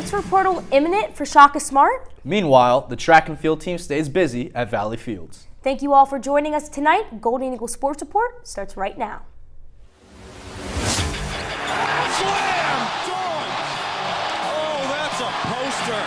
transfer portal imminent for Shaka Smart? Meanwhile, the track and field team stays busy at Valley Fields. Thank you all for joining us tonight. Golden Eagle Sports Report starts right now. Slam! Done! Oh, that's a poster.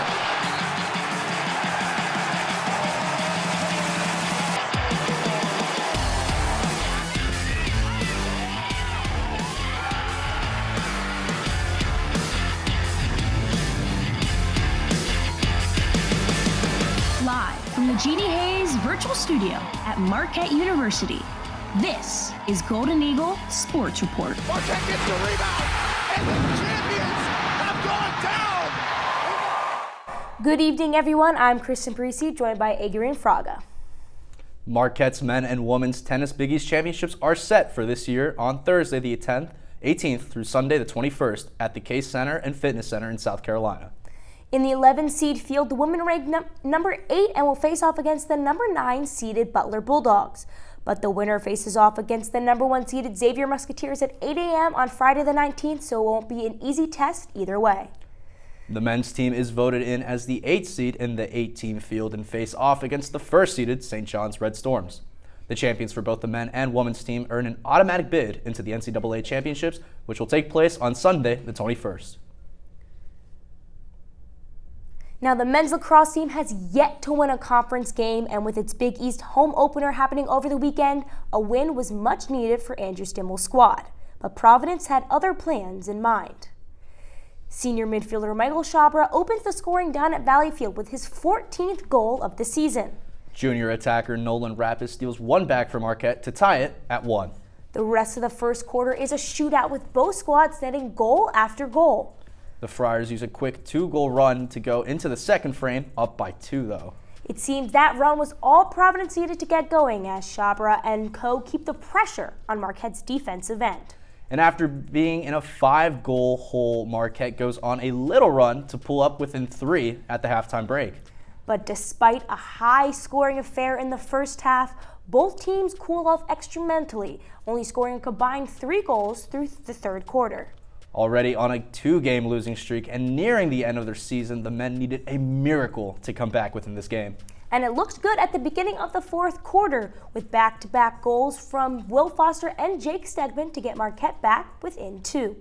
Live from the Jeannie Hayes Virtual Studio at Marquette University, this is Golden Eagle Sports Report. Marquette gets the rebound, and the champions have gone down. Good evening, everyone. I'm Kristen Parisi, joined by Adrian Fraga. Marquette's men and women's tennis Big East championships are set for this year on Thursday the 18th through Sunday the 21st at the Case Center and Fitness Center in South Carolina. In the 11-seed field, the women ranked number 8 and will face off against the number 9-seeded Butler Bulldogs. But the winner faces off against the number 1-seeded Xavier Musketeers at 8 a.m. on Friday the 19th, so it won't be an easy test either way. The men's team is voted in as the 8th seed in the 8-team field and face off against the 1st-seeded St. John's Red Storms. The champions for both the men and women's team earn an automatic bid into the NCAA championships, which will take place on Sunday the 21st. Now, the men's lacrosse team has yet to win a conference game, and with its Big East home opener happening over the weekend, a win was much needed for Andrew Stimmel's squad. But Providence had other plans in mind. Senior midfielder Michael Shabra opens the scoring down at Valley Field with his 14th goal of the season. Junior attacker Nolan Rapis steals one back for Marquette to tie it at 1. The rest of the first quarter is a shootout with both squads netting goal after goal. The Friars use a quick 2-goal run to go into the second frame, up by 2 though. It seems that run was all Providence needed to get going as Shabra and co keep the pressure on Marquette's defensive end. And after being in a 5-goal hole, Marquette goes on a little run to pull up within 3 at the halftime break. But despite a high-scoring affair in the first half, both teams cool off extra mentally, only scoring a combined 3 goals through the third quarter. Already on a 2-game losing streak and nearing the end of their season, the men needed a miracle to come back within this game. And it looked good at the beginning of the fourth quarter with back-to-back goals from Will Foster and Jake Stegman to get Marquette back within 2.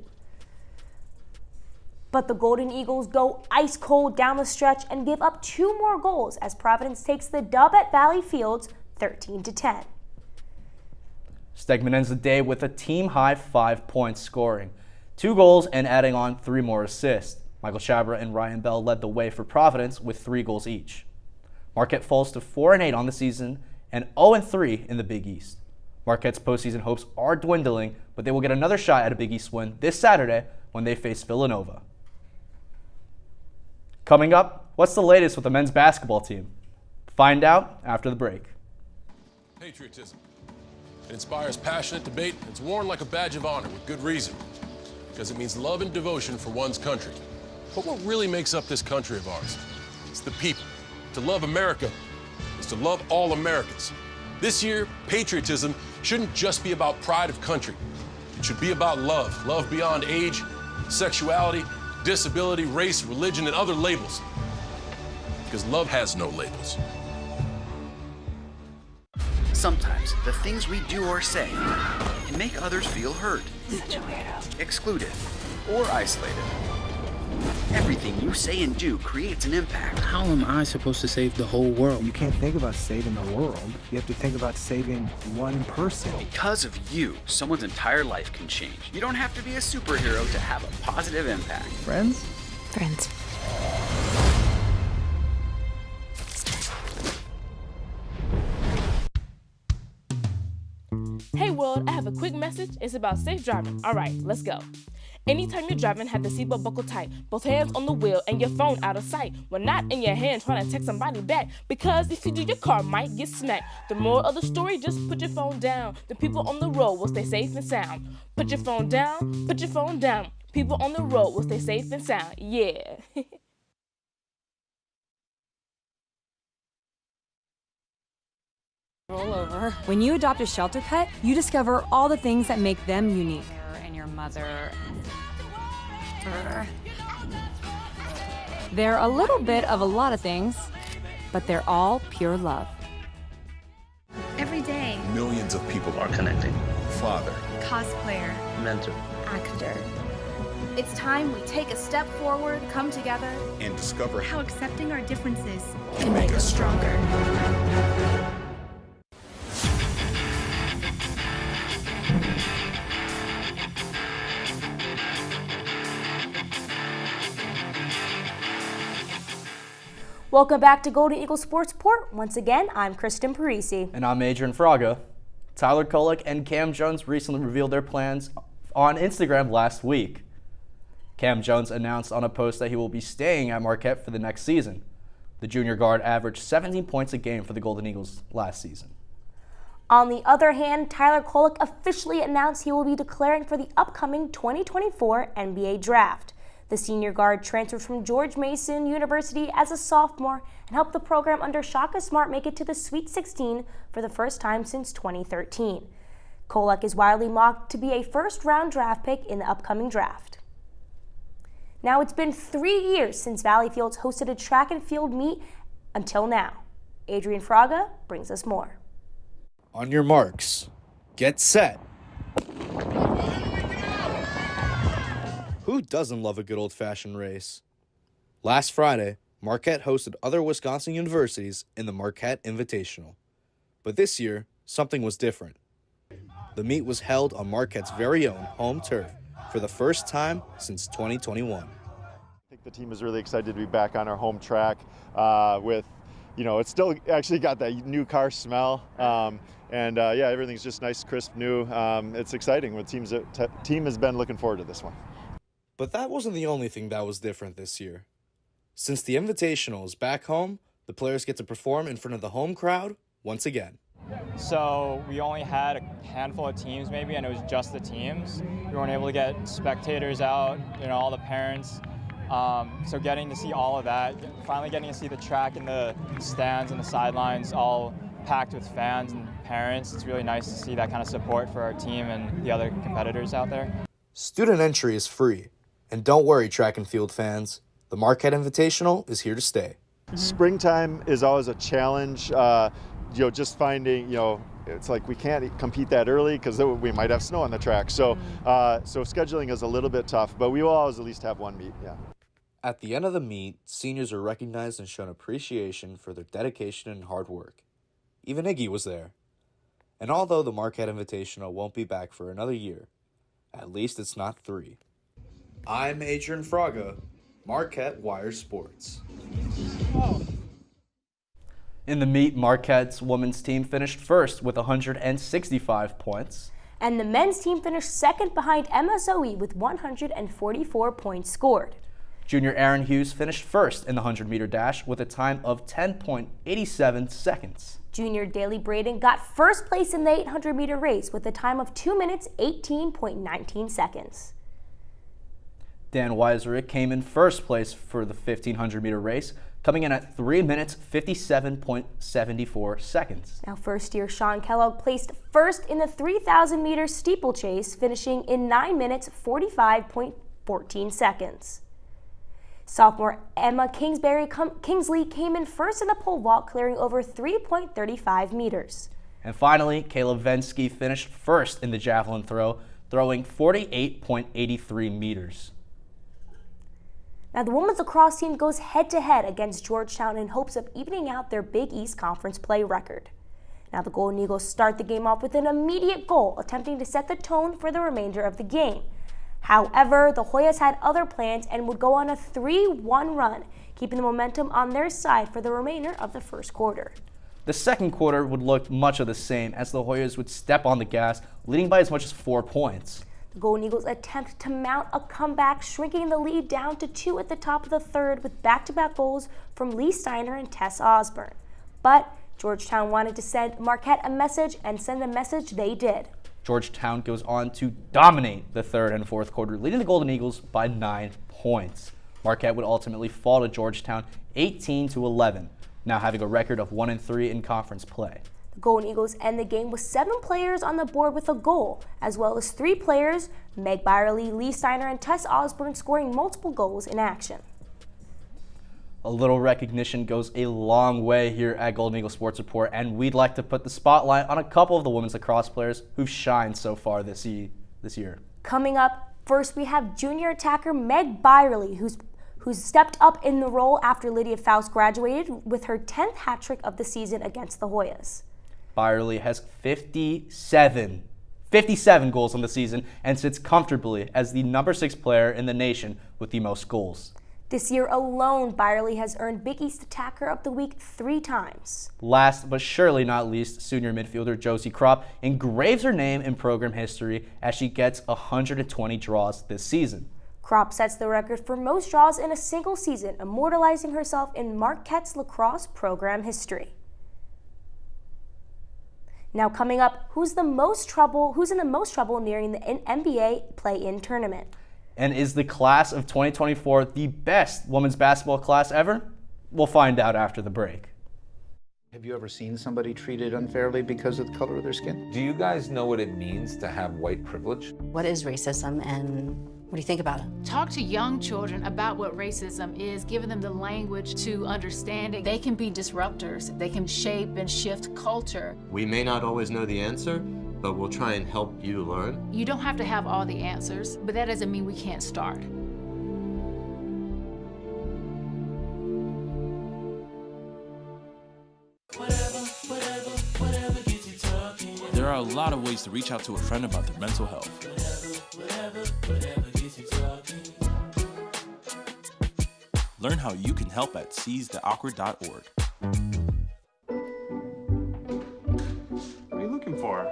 But the Golden Eagles go ice cold down the stretch and give up 2 more goals as Providence takes the dub at Valley Fields 13-10. Stegman ends the day with a team-high 5 points scoring, 2 goals and adding on 3 more assists. Michael Shabra and Ryan Bell led the way for Providence with 3 goals each. Marquette falls to 4-8 on the season and 0-3 in the Big East. Marquette's postseason hopes are dwindling, but they will get another shot at a Big East win this Saturday when they face Villanova. Coming up, what's the latest with the men's basketball team? Find out after the break. Patriotism. It inspires passionate debate. It's worn like a badge of honor with good reason, because it means love and devotion for one's country. But what really makes up this country of ours? It's the people. To love America is to love all Americans. This year, patriotism shouldn't just be about pride of country. It should be about love. Love beyond age, sexuality, disability, race, religion, and other labels. Because love has no labels. Sometimes the things we do or say can make others feel hurt, excluded, or isolated. Everything you say and do creates an impact. How am I supposed to save the whole world? You can't think about saving the world. You have to think about saving one person. Because of you, someone's entire life can change. You don't have to be a superhero to have a positive impact. Friends? Friends. Hey world, I have a quick message. It's about safe driving. All right, let's go. Anytime you're driving, have the seatbelt buckled tight, both hands on the wheel and your phone out of sight. When not in your hand trying to text somebody back, because if you do, your car might get smacked. The moral of the story, just put your phone down. The people on the road will stay safe and sound. Put your phone down, put your phone down. People on the road will stay safe and sound. Yeah. Roll over. When you adopt a shelter pet, you discover all the things that make them unique. And your mother. They're a little bit of a lot of things, but they're all pure love. Every day, millions of people are connecting. Father, cosplayer, mentor, actor. It's time we take a step forward, come together, and discover how accepting our differences can make us stronger. Welcome back to Golden Eagle Sports Report. Once again, I'm Kristen Parisi. And I'm Adrian Fraga. Tyler Kolek and Cam Jones recently revealed their plans on Instagram last week. Cam Jones announced on a post that he will be staying at Marquette for the next season. The junior guard averaged 17 points a game for the Golden Eagles last season. On the other hand, Tyler Kolek officially announced he will be declaring for the upcoming 2024 NBA Draft. The senior guard transferred from George Mason University as a sophomore and helped the program under Shaka Smart make it to the Sweet 16 for the first time since 2013. Kolek is widely mocked to be a first-round draft pick in the upcoming draft. Now, it's been 3 years since Valley Fields hosted a track and field meet until now. Adrian Fraga brings us more. On your marks, get set. Who doesn't love a good old-fashioned race? Last Friday, Marquette hosted other Wisconsin universities in the Marquette Invitational. But this year, something was different. The meet was held on Marquette's very own home turf for the first time since 2021. I think the team is really excited to be back on our home track with, it's still actually got that new car smell. Everything's just nice, crisp, new. It's exciting. The team has been looking forward to this one. But that wasn't the only thing that was different this year. Since the Invitational is back home, the players get to perform in front of the home crowd once again. So we only had a handful of teams maybe, and it was just the teams. We weren't able to get spectators out, all the parents. So getting to see all of that, finally getting to see the track and the stands and the sidelines all packed with fans and parents, it's really nice to see that kind of support for our team and the other competitors out there. Student entry is free. And don't worry, track and field fans, the Marquette Invitational is here to stay. Springtime is always a challenge. Just finding, it's like we can't compete that early because we might have snow on the track. So scheduling is a little bit tough, but we will always at least have one meet, yeah. At the end of the meet, seniors are recognized and shown appreciation for their dedication and hard work. Even Iggy was there. And although the Marquette Invitational won't be back for another year, at least it's not 3. I'm Adrian Fraga, Marquette Wire Sports. In the meet, Marquette's women's team finished first with 165 points. And the men's team finished second behind MSOE with 144 points scored. Junior Aaron Hughes finished first in the 100-meter dash with a time of 10.87 seconds. Junior Daley Braden got first place in the 800-meter race with a time of 2 minutes, 18.19 seconds. Dan Weiserick came in first place for the 1,500-meter race, coming in at 3 minutes, 57.74 seconds. Now, first-year Sean Kellogg placed first in the 3,000-meter steeplechase, finishing in 9 minutes, 45.14 seconds. Sophomore Emma Kingsley came in first in the pole vault, clearing over 3.35 meters. And finally, Kayla Vensky finished first in the javelin throw, throwing 48.83 meters. Now, the women's lacrosse team goes head-to-head against Georgetown in hopes of evening out their Big East Conference play record. Now, the Golden Eagles start the game off with an immediate goal, attempting to set the tone for the remainder of the game. However, the Hoyas had other plans and would go on a 3-1 run, keeping the momentum on their side for the remainder of the first quarter. The second quarter would look much of the same as the Hoyas would step on the gas, leading by as much as 4 points. The Golden Eagles attempt to mount a comeback, shrinking the lead down to 2 at the top of the third with back-to-back goals from Lee Steiner and Tess Osborne. But Georgetown wanted to send Marquette a message, and send the message they did. Georgetown goes on to dominate the third and fourth quarter, leading the Golden Eagles by 9 points. Marquette would ultimately fall to Georgetown 18-11, now having a record of 1-3 in conference play. The Golden Eagles end the game with 7 players on the board with a goal, as well as 3 players, Meg Byerly, Lee Steiner, and Tess Osborne, scoring multiple goals in action. A little recognition goes a long way here at Golden Eagle Sports Report, and we'd like to put the spotlight on a couple of the women's lacrosse players who've shined so far this year. Coming up, first we have junior attacker Meg Byerly, who's stepped up in the role after Lydia Faust graduated with her 10th hat trick of the season against the Hoyas. Byerly has 57 goals on the season and sits comfortably as the number 6 player in the nation with the most goals. This year alone, Byerly has earned Big East Attacker of the Week 3 times. Last but surely not least, senior midfielder Josie Kropp engraves her name in program history as she gets 120 draws this season. Kropp sets the record for most draws in a single season, immortalizing herself in Marquette's lacrosse program history. Now coming up, who's in the most trouble nearing the NBA play-in tournament? And is the class of 2024 the best women's basketball class ever? We'll find out after the break. Have you ever seen somebody treated unfairly because of the color of their skin? Do you guys know what it means to have white privilege? What is racism and what do you think about it? Talk to young children about what racism is, giving them the language to understand it. They can be disruptors. They can shape and shift culture. We may not always know the answer, but we'll try and help you learn. You don't have to have all the answers, but that doesn't mean we can't start. There are a lot of ways to reach out to a friend about their mental health. Learn how you can help at seizetheawkward.org. What are you looking for?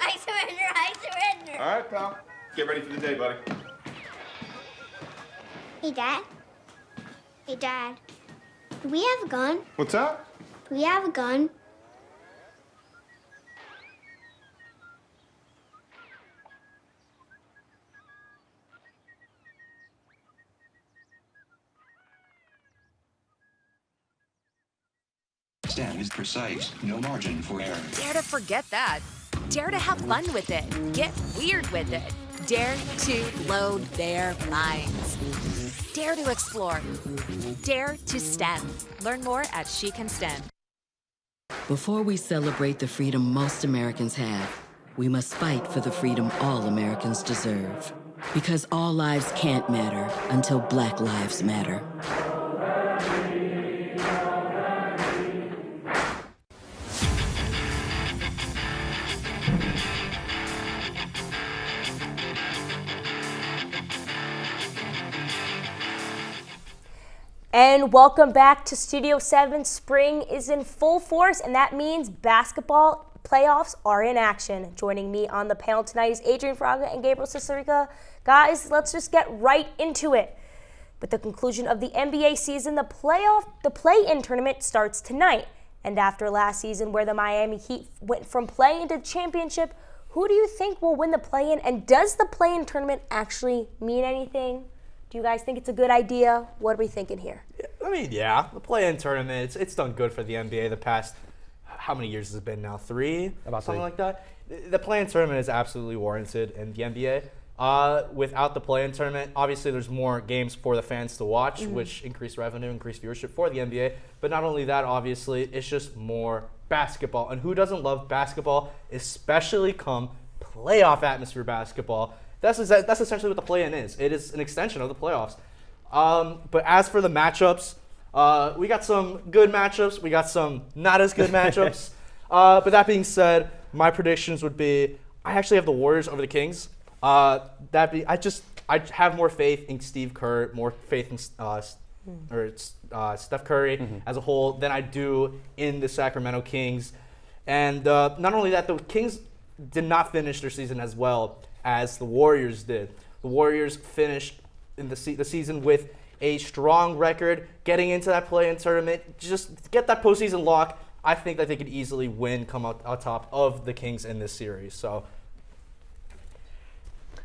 I surrender. All right, pal. Get ready for the day, buddy. Hey, Dad. Hey, Dad. Do we have a gun? What's that? Do we have a gun? STEM is precise, no margin for error. Dare to forget that. Dare to have fun with it. Get weird with it. Dare to load their minds. Dare to explore. Dare to STEM. Learn more at She Can STEM. Before we celebrate the freedom most Americans have, we must fight for the freedom all Americans deserve. Because all lives can't matter until Black lives matter. And welcome back to Studio 7. Spring is in full force, and that means basketball playoffs are in action. Joining me on the panel tonight is Adrian Fraga and Gabriel Cesarica. Guys, let's just get right into it. With the conclusion of the NBA season, the play-in tournament starts tonight. And after last season where the Miami Heat went from play-in to championship, who do you think will win the play-in? And does the play-in tournament actually mean anything? Do you guys think it's a good idea? What are we thinking here? Yeah, the play-in tournament, it's done good for the NBA the past, how many years has it been now? 3? Something like that? The play-in tournament is absolutely warranted in the NBA. Without the play-in tournament, obviously there's more games for the fans to watch, which increase revenue, increase viewership for the NBA. But not only that, obviously, it's just more basketball. And who doesn't love basketball, especially come playoff atmosphere basketball? That's essentially what the play-in is. It is an extension of the playoffs. But as for the matchups, we got some good matchups. We got some not as good matchups. But that being said, my predictions would be I actually have the Warriors over the Kings. I have more faith in Steve Kerr, more faith in Steph Curry as a whole than I do in the Sacramento Kings. And not only that, the Kings did not finish their season as well as the Warriors did. The Warriors finished in the season with a strong record, getting into that play-in tournament, just get that postseason lock. I think that they could easily win, come out top of the Kings in this series. So,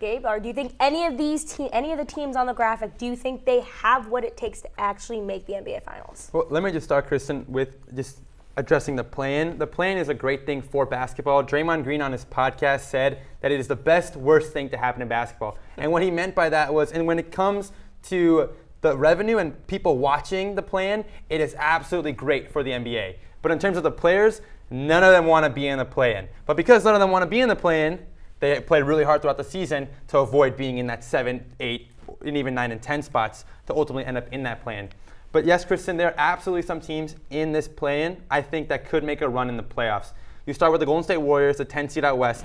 Gabe? Or do you think any of the teams on the graphic, do you think they have what it takes to actually make the NBA Finals? Well, let me just start, Kristen, with just addressing the play-in. The play-in is a great thing for basketball. Draymond Green on his podcast said that it is the best, worst thing to happen in basketball. And what he meant by that was, and when it comes to the revenue and people watching the play-in, it is absolutely great for the NBA. But in terms of the players, none of them want to be in the play-in. But because none of them want to be in the play-in, they played really hard throughout the season to avoid being in that 7, 8, and even 9 and 10 spots to ultimately end up in that play-in. But yes, Kristen, there are absolutely some teams in this play-in, I think, that could make a run in the playoffs. You start with the Golden State Warriors, the 10 seed out west.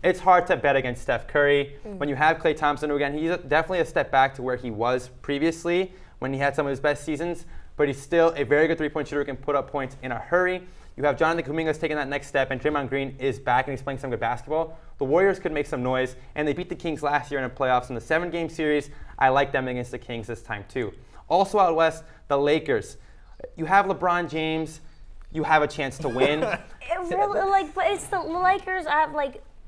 It's hard to bet against Steph Curry. When you have Klay Thompson, again, he's definitely a step back to where he was previously when he had some of his best seasons, but he's still a very good three-point shooter who can put up points in a hurry. You have Jonathan Kuminga's taking that next step, and Draymond Green is back and he's playing some good basketball. The Warriors could make some noise, and they beat the Kings last year in the playoffs in the 7-game series. I like them against the Kings this time too. Also out west, the Lakers. You have LeBron James. You have a chance to win. But it's the Lakers.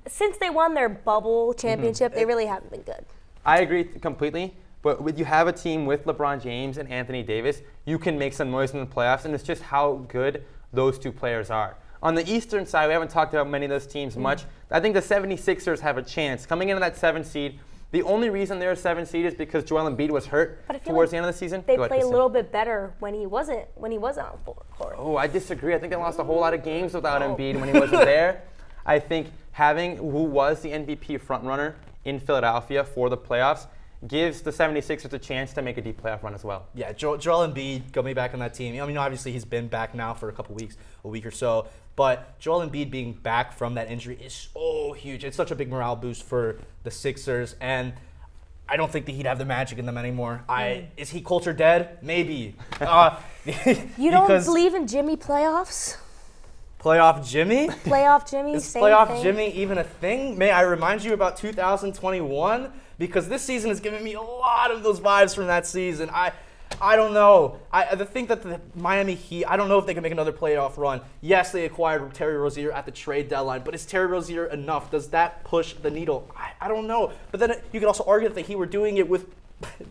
Since they won their bubble championship, they really haven't been good. I agree completely. But when you have a team with LeBron James and Anthony Davis, you can make some noise in the playoffs, and it's just how good those two players are. On the Eastern side, we haven't talked about many of those teams much. I think the 76ers have a chance. Coming into that 7 seed, the only reason they're a 7 seed is because Joel Embiid was hurt towards the end of the season. They play a little bit better when he wasn't on court. Oh, I disagree. I think they lost a whole lot of games without Embiid when he wasn't there. I think having who was the MVP frontrunner in Philadelphia for the playoffs gives the 76ers a chance to make a deep playoff run as well. Yeah, Joel Embiid coming back on that team. I mean, obviously he's been back now for a week or so. But Joel Embiid being back from that injury is so huge. It's such a big morale boost for the Sixers. And I don't think that he'd have the magic in them anymore. Is he culture dead? Maybe. You don't believe in Jimmy playoffs? Playoff Jimmy? Playoff Jimmy, Is same playoff thing. Jimmy even a thing? May I remind you about 2021? Because this season has given me a lot of those vibes from that season. I don't know. I think that the Miami Heat, I don't know if they can make another playoff run. Yes, they acquired Terry Rozier at the trade deadline, but is Terry Rozier enough? Does that push the needle? I don't know. But then you could also argue that the Heat were doing it with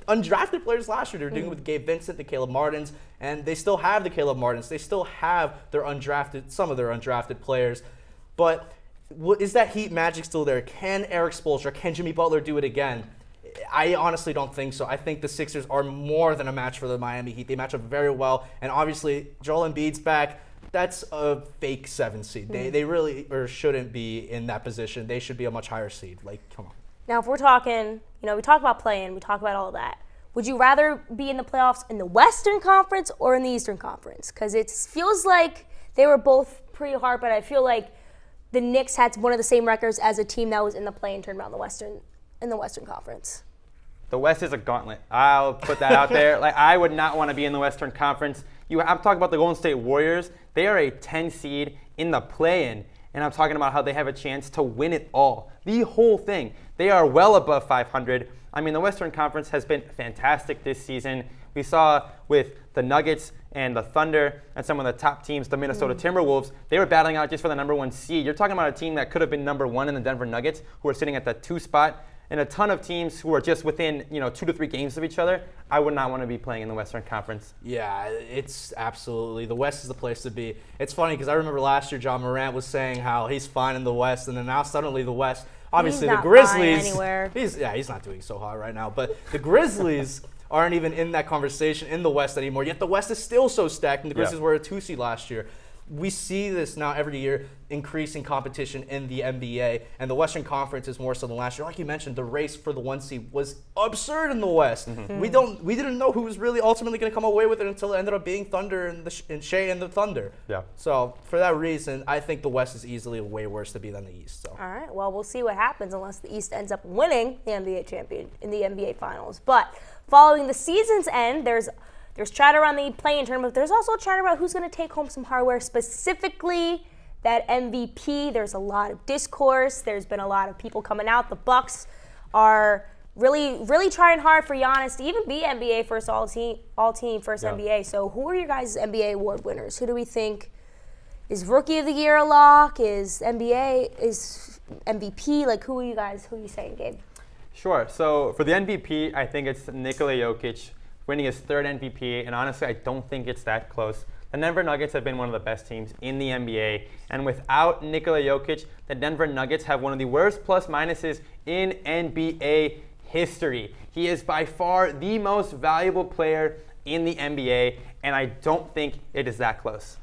undrafted players last year. They were doing it with Gabe Vincent, the Caleb Martins, and they still have the Caleb Martins. They still have some of their undrafted players. But is that Heat magic still there? Can Eric Spoelstra, can Jimmy Butler do it again? I honestly don't think so. I think the Sixers are more than a match for the Miami Heat. They match up very well. And obviously, Joel Embiid's back. That's a fake 7 seed. They really shouldn't be in that position. They should be a much higher seed. Come on. Now, if we're talking, we talk about play-in, we talk about all of that. Would you rather be in the playoffs in the Western Conference or in the Eastern Conference? Because it feels like they were both pretty hard, but I feel like the Knicks had one of the same records as a team that was in the play-in tournament in the Western Conference. The West is a gauntlet. I'll put that out there. I would not want to be in the Western Conference. I'm talking about the Golden State Warriors. They are a 10 seed in the play-in, and I'm talking about how they have a chance to win it all. The whole thing. They are well above 500. I mean, the Western Conference has been fantastic this season. We saw with the Nuggets and the Thunder and some of the top teams, the Minnesota Timberwolves, they were battling out just for the number 1 seed. You're talking about a team that could have been number 1 in the Denver Nuggets, who are sitting at that 2 spot, and a ton of teams who are just within 2 to 3 games of each other. I would not want to be playing in the Western Conference. Yeah, it's absolutely, the West is the place to be. It's funny because I remember last year John Morant was saying how he's fine in the West, and then now suddenly the West, obviously he's the Grizzlies, not anywhere. He's not doing so hot right now, but the Grizzlies aren't even in that conversation in the West anymore, yet the West is still so stacked, and the Grizzlies were a 2 seed last year. We see this now every year, increasing competition in the NBA, and the Western Conference is more so than last year. Like you mentioned, the race for the 1 seed was absurd in the West. We didn't know who was really ultimately going to come away with it until it ended up being Thunder and Shea and the Thunder. Yeah. So for that reason, I think the West is easily way worse to be than the East. So. All right. Well, we'll see what happens unless the East ends up winning the NBA champion in the NBA Finals. But following the season's end, there's chatter on the play-in tournament. There's also chatter about who's going to take home some hardware, specifically that MVP. There's a lot of discourse. There's been a lot of people coming out. The Bucks are really, really trying hard for Giannis to even be NBA first all-team first NBA. So who are your guys' NBA award winners? Who do we think is Rookie of the Year a lock? Is MVP? Who are you saying, Gabe? Sure. So for the MVP, I think it's Nikola Jokic winning his 3rd MVP, and honestly, I don't think it's that close. The Denver Nuggets have been one of the best teams in the NBA, and without Nikola Jokic, the Denver Nuggets have one of the worst plus-minuses in NBA history. He is by far the most valuable player in the NBA, and I don't think it is that close.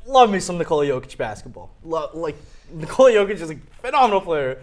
Love me some Nikola Jokic basketball. Nikola Jokic is a phenomenal player.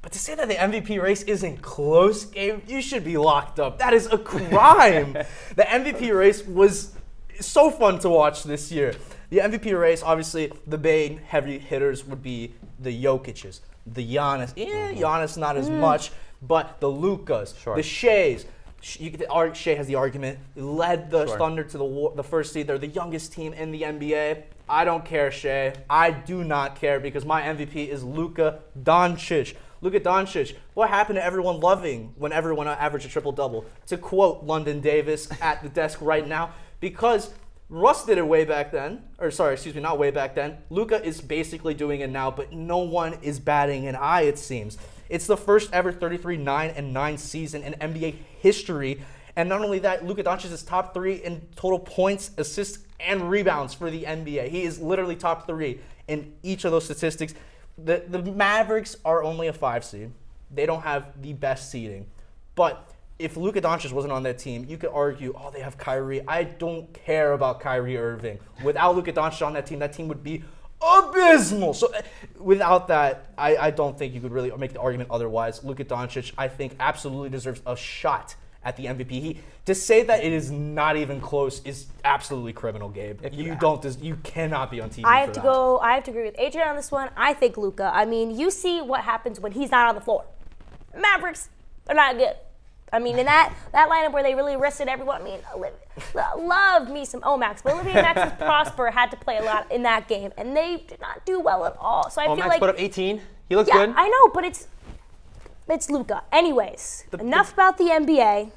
But to say that the MVP race isn't close, Gabe, you should be locked up. That is a crime. The MVP race was so fun to watch this year. The MVP race, obviously, the main heavy hitters would be the Jokic's, the Giannis. Giannis not as much, but the Lukas, the Sheas. Shea has the argument. Led the Thunder to the first seed. They're the youngest team in the NBA. I don't care, Shea. I do not care because my MVP is Luka Doncic. Luka Doncic, what happened to everyone loving when everyone averaged a triple-double? To quote London Davis at the desk right now, because Russ did it way back then, not way back then. Luka is basically doing it now, but no one is batting an eye, it seems. It's the first ever 33-9-9 season in NBA history. And not only that, Luka Doncic is top 3 in total points, assists, and rebounds for the NBA. He is literally top 3 in each of those statistics. The Mavericks are only a 5 seed. They don't have the best seeding. But if Luka Doncic wasn't on that team, you could argue, they have Kyrie. I don't care about Kyrie Irving. Without Luka Doncic on that team would be abysmal. So without that, I don't think you could really make the argument otherwise. Luka Doncic, I think, absolutely deserves a shot at the MVP. To say that it is not even close is absolutely criminal, Gabe. You cannot be on TV. I have to agree with Adrian on this one. I think Luka. I mean, you see what happens when he's not on the floor. Mavericks, they're not good. I mean, in that lineup where they really rested everyone, loved me some Omax, but Olivia Max's Prosper had to play a lot in that game, and they did not do well at all. So I feel like put up 18. He looks good. I know, but it's Luka. Anyways, enough about the NBA.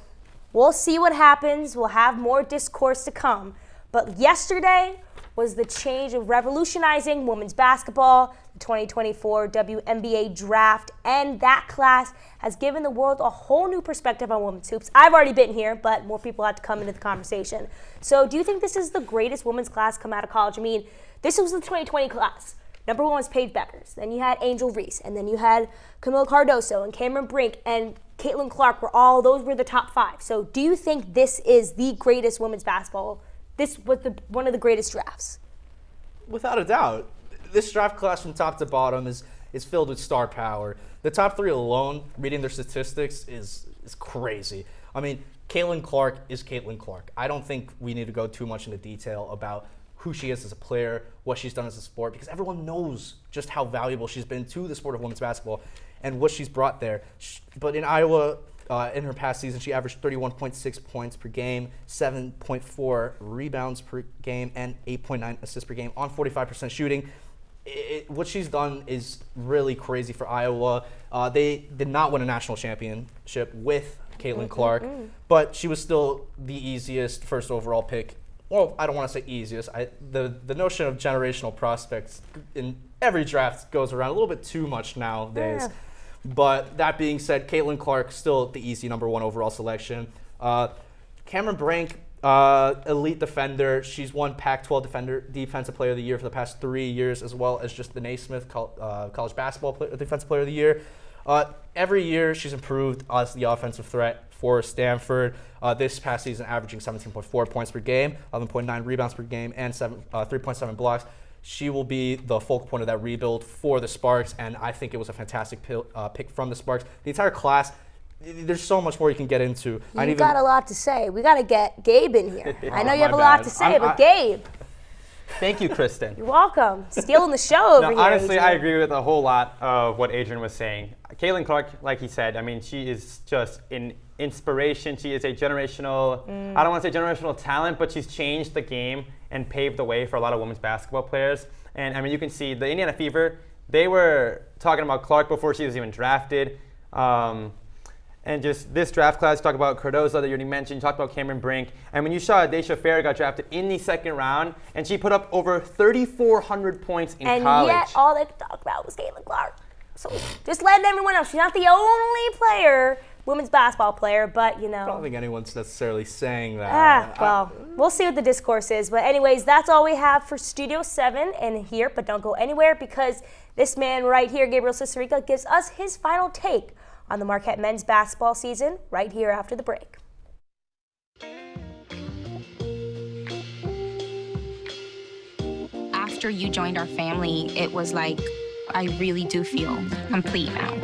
We'll see what happens. We'll have more discourse to come. But yesterday was the change of revolutionizing women's basketball, the 2024 WNBA draft, and that class has given the world a whole new perspective on women's hoops. I've already been here, but more people have to come into the conversation. So do you think this is the greatest women's class come out of college? I mean, this was the 2020 class. Number 1 was Paige Beckers. Then you had Angel Reese. And then you had Camila Cardoso and Cameron Brink and Caitlin Clark. Those were the top 5. So do you think this is the greatest women's basketball? This was one of the greatest drafts? Without a doubt. This draft class from top to bottom is filled with star power. The top 3 alone, reading their statistics, is crazy. I mean, Caitlin Clark is Caitlin Clark. I don't think we need to go too much into detail about who she is as a player, what she's done as a sport, because everyone knows just how valuable she's been to the sport of women's basketball and what she's brought there. But in Iowa, in her past season, she averaged 31.6 points per game, 7.4 rebounds per game, and 8.9 assists per game on 45% shooting. What she's done is really crazy for Iowa. They did not win a national championship with Caitlin Clark, but she was still the easiest first overall pick. Well, I don't want to say easiest. The notion of generational prospects in every draft goes around a little bit too much nowadays. Yeah. But that being said, Caitlin Clark still the easy number 1 overall selection. Cameron Brink, elite defender. She's won Pac-12 Defensive Player of the Year for the past 3 years, as well as just the Naismith College Basketball Defensive Player of the Year. Every year she's improved as the offensive threat for Stanford. This past season averaging 17.4 points per game, 11.9 rebounds per game, and 3.7 blocks. She will be the focal point of that rebuild for the Sparks, and I think it was a fantastic pick from the Sparks. The entire class, there's so much more you can get into. You've got a lot to say. We got to get Gabe in here. I know you have a lot to say, but Gabe. Thank you, Kristen. You're welcome. Stealing the show over here. Honestly, I agree with a whole lot of what Adrian was saying. Caitlin Clark, like he said, I mean, she is just an inspiration. She is a generational, I don't want to say generational talent, but she's changed the game and paved the way for a lot of women's basketball players. And I mean, you can see the Indiana Fever, they were talking about Clark before she was even drafted. And just this draft class, talk about Cardozo that you already mentioned, talk about Cameron Brink. And when you saw Daisha Fair got drafted in the 2nd round, and she put up over 3,400 points in college. And yet all they could talk about was Caitlin Clark. So just letting everyone know, she's not the only player, women's basketball player, but you know. I don't think anyone's necessarily saying that. Well, we'll see what the discourse is. But anyways, that's all we have for Studio 7 and here. But don't go anywhere because this man right here, Gabriel Cicerega, gives us his final take on the Marquette men's basketball season right here after the break. After you joined our family, it was like, I really do feel complete now.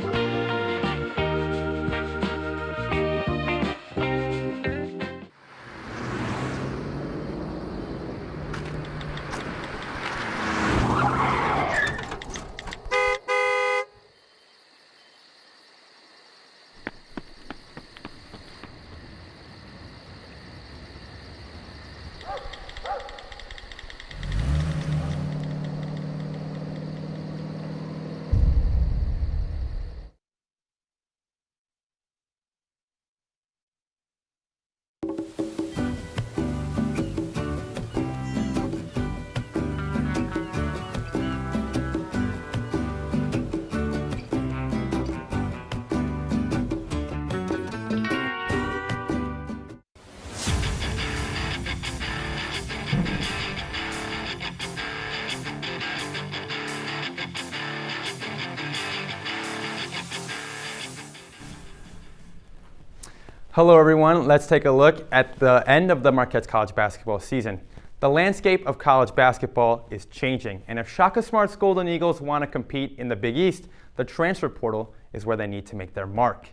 Hello everyone, let's take a look at the end of the Marquette's college basketball season. The landscape of college basketball is changing, and if Shaka Smart's Golden Eagles want to compete in the Big East, the transfer portal is where they need to make their mark.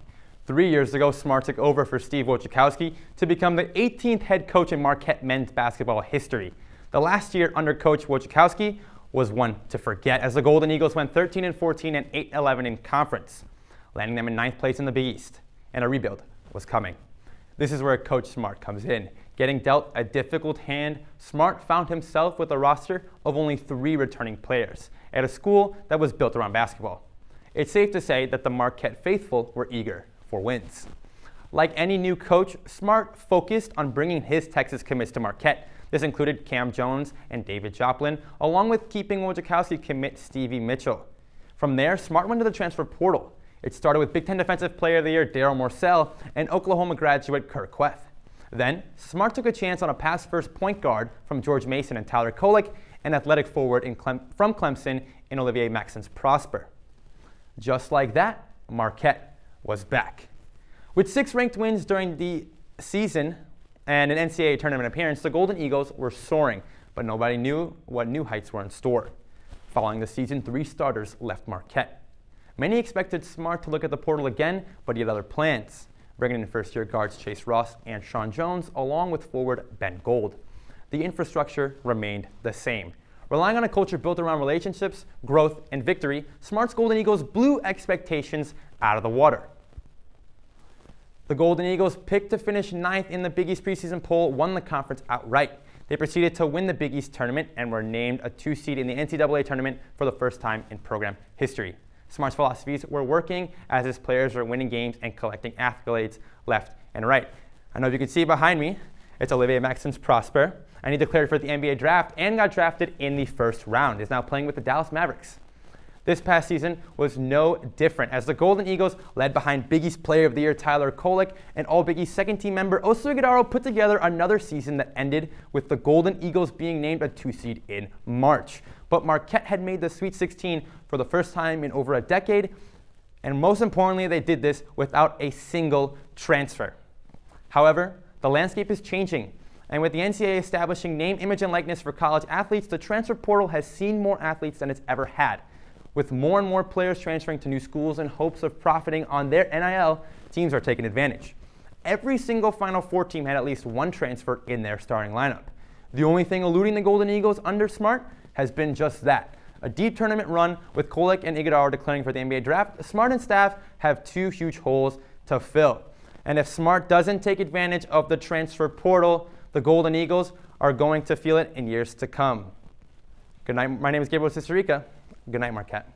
3 years ago, Smart took over for Steve Wojciechowski to become the 18th head coach in Marquette men's basketball history. The last year under Coach Wojciechowski was one to forget, as the Golden Eagles went 13-14 and 8-11 in conference, landing them in 9th place in the Big East, and a rebuild was coming. This is where Coach Smart comes in. Getting dealt a difficult hand, Smart found himself with a roster of only 3 returning players at a school that was built around basketball. It's safe to say that the Marquette faithful were eager for wins. Like any new coach, Smart focused on bringing his Texas commits to Marquette. This included Cam Jones and David Joplin, along with keeping Wojciechowski commit Stevie Mitchell. From there, Smart went to the transfer portal. It started with Big Ten Defensive Player of the Year Daryl Morcell and Oklahoma graduate Kurt Queth. Then, Smart took a chance on a pass-first point guard from George Mason and Tyler Kolek, and athletic forward from Clemson in Olivier Maxence Prosper. Just like that, Marquette was back. With 6 ranked wins during the season and an NCAA tournament appearance, the Golden Eagles were soaring, but nobody knew what new heights were in store. Following the season, 3 starters left Marquette. Many expected Smart to look at the portal again, but he had other plans, bringing in first-year guards Chase Ross and Sean Jones, along with forward Ben Gold. The infrastructure remained the same. Relying on a culture built around relationships, growth, and victory, Smart's Golden Eagles blew expectations out of the water. The Golden Eagles, picked to finish 9th in the Big East preseason poll, won the conference outright. They proceeded to win the Big East tournament and were named a 2 seed in the NCAA tournament for the first time in program history. Smart's philosophies were working as his players were winning games and collecting accolades left and right. I don't know if you can see behind me, it's Olivier Maxence Prosper, and he declared for the NBA draft and got drafted in the first round. He's now playing with the Dallas Mavericks. This past season was no different, as the Golden Eagles, led behind Big East Player of the Year Tyler Kolek and All-Big East second-team member Oso Ighodaro, put together another season that ended with the Golden Eagles being named a 2 seed in March. But Marquette had made the Sweet 16 for the first time in over a decade, and most importantly, they did this without a single transfer. However, the landscape is changing, and with the NCAA establishing name, image, and likeness for college athletes, the transfer portal has seen more athletes than it's ever had. With more and more players transferring to new schools in hopes of profiting on their NIL, teams are taking advantage. Every single Final Four team had at least one transfer in their starting lineup. The only thing eluding the Golden Eagles under Smart has been just that, a deep tournament run with Kolek and Ighodaro declaring for the NBA draft. Smart and staff have 2 huge holes to fill. And if Smart doesn't take advantage of the transfer portal, the Golden Eagles are going to feel it in years to come. Good night. My name is Gabriel Cicerega. Good night, Marquette.